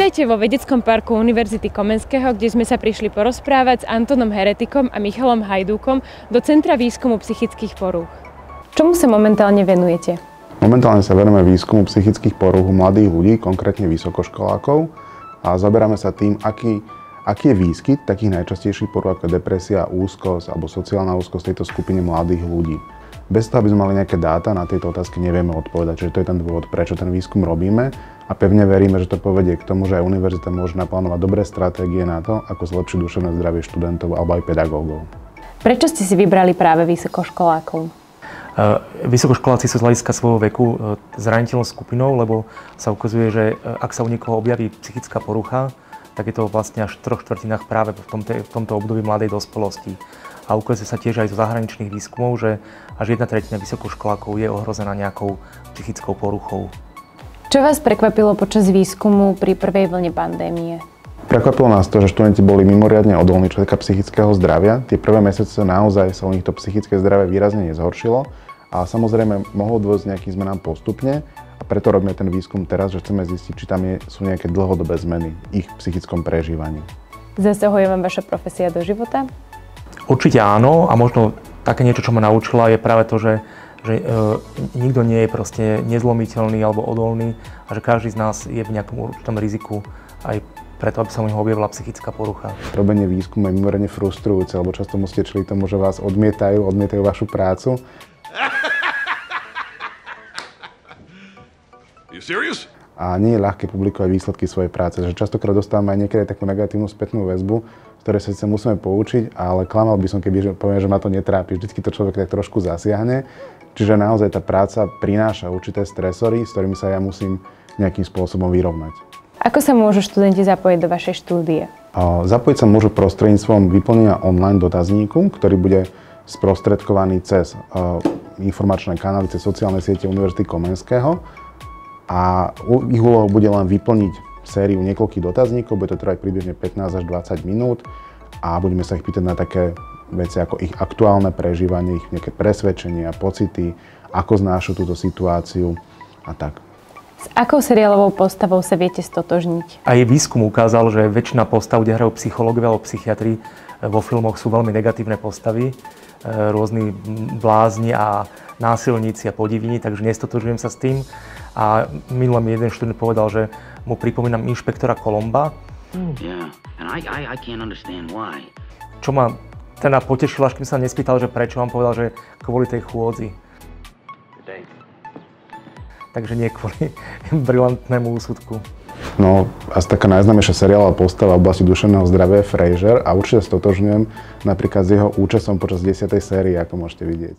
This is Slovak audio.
Vítajte vo vedeckom parku Univerzity Komenského, kde sme sa prišli porozprávať s Antonom Heretikom a Michalom Hajdúkom do Centra výskumu psychických porúch. Čomu sa momentálne venujete? Momentálne sa venujeme výskumu psychických porúch u mladých ľudí, konkrétne vysokoškolákov, a zaberáme sa tým, aký je výskyt takých najčastejších porúch ako depresia, úzkosť alebo sociálna úzkosť tejto skupine mladých ľudí. Bez toho, aby sme mali nejaké dáta, na tejto otázky nevieme odpovedať, čiže to je ten dôvod, prečo ten výskum robíme, a pevne veríme, že to povedie k tomu, že aj univerzita môže naplánovať dobré stratégie na to, ako zlepšiť duševné zdravie študentov alebo aj pedagógov. Prečo ste si vybrali práve vysokoškolákov? Vysokoškoláci sú z hľadiska svojho veku zraniteľnou skupinou, lebo sa ukazuje, že ak sa u niekoho objaví psychická porucha, tak je to vlastne až v 3/4 práve v tomto období mladej dospelosti. A ukazuje sa tiež aj zo zahraničných výskumov, že až 1/3 vysokoškolákov je ohrozená nejakou psychickou poruchou. Čo vás prekvapilo počas výskumu pri prvej vlne pandémie? Prekvapilo nás to, že študenti boli mimoriadne odolní čo týka psychického zdravia. Tie prvé mesiace naozaj sa u nich to psychické zdravie výrazne nezhoršilo, a samozrejme mohlo dôjsť k nejakým zmenám postupne, a preto robíme ten výskum teraz, že chceme zistiť, či tam sú nejaké dlhodobé zmeny v ich psychickom prežívaní. Zasahuje vám vaša profesia do života? Určite áno, a možno také niečo, čo ma naučila, je práve to, že nikto nie je proste nezlomiteľný alebo odolný a že každý z nás je v nejakom určitom riziku aj preto, aby sa u neho objavila psychická porucha. Robenie výskumu je mimoriadne frustrujúce, lebo často musíte čeliť tomu, že vás odmietajú vašu prácu. A nie je ľahké publikovať výsledky svojej práce, že častokrát dostávame aj niekedy takú negatívnu spätnú väzbu, z ktorej sa síce musíme poučiť, ale klamal by som, keby poviem, že ma to netrápi. Vždycky to človek tak trošku zasiahne, čiže naozaj tá práca prináša určité stresory, s ktorými sa ja musím nejakým spôsobom vyrovnať. Ako sa môžu študenti zapojiť do vašej štúdie? Zapojiť sa môžu prostredníctvom vyplnenia online dotazníku, ktorý bude sprostredkovaný cez informačné kanály, cez sociálne siete Univerzity Komenského. A ich úlohou bude len vyplniť sériu niekoľkých dotazníkov, bude to trvať približne 15 až 20 minút, a budeme sa ich pýtať na také veci ako ich aktuálne prežívanie, ich nejaké presvedčenia, pocity, ako znášajú túto situáciu a tak. S akou seriálovou postavou sa viete stotožniť? Aj výskum ukázal, že väčšina postav, kde hrajú psychológovia alebo psychiatri, vo filmoch sú veľmi negatívne postavy, rôzni blázni a násilníci a podivní, takže nestotožujem sa s tým. A minulý mi jeden študent povedal, že mu pripomínam inšpektora Colomba. Čo ma teda potešilo, až kým sa nespýtal, že prečo, on povedal, že kvôli tej chôdzi. Takže nie kvôli brilantnému úsudku. No, asi taká najznámejšia seriálová postava v oblasti duševného zdravia je Frasier, a určite stotožňujem napríklad s jeho účestom počas 10. série, ako môžete vidieť.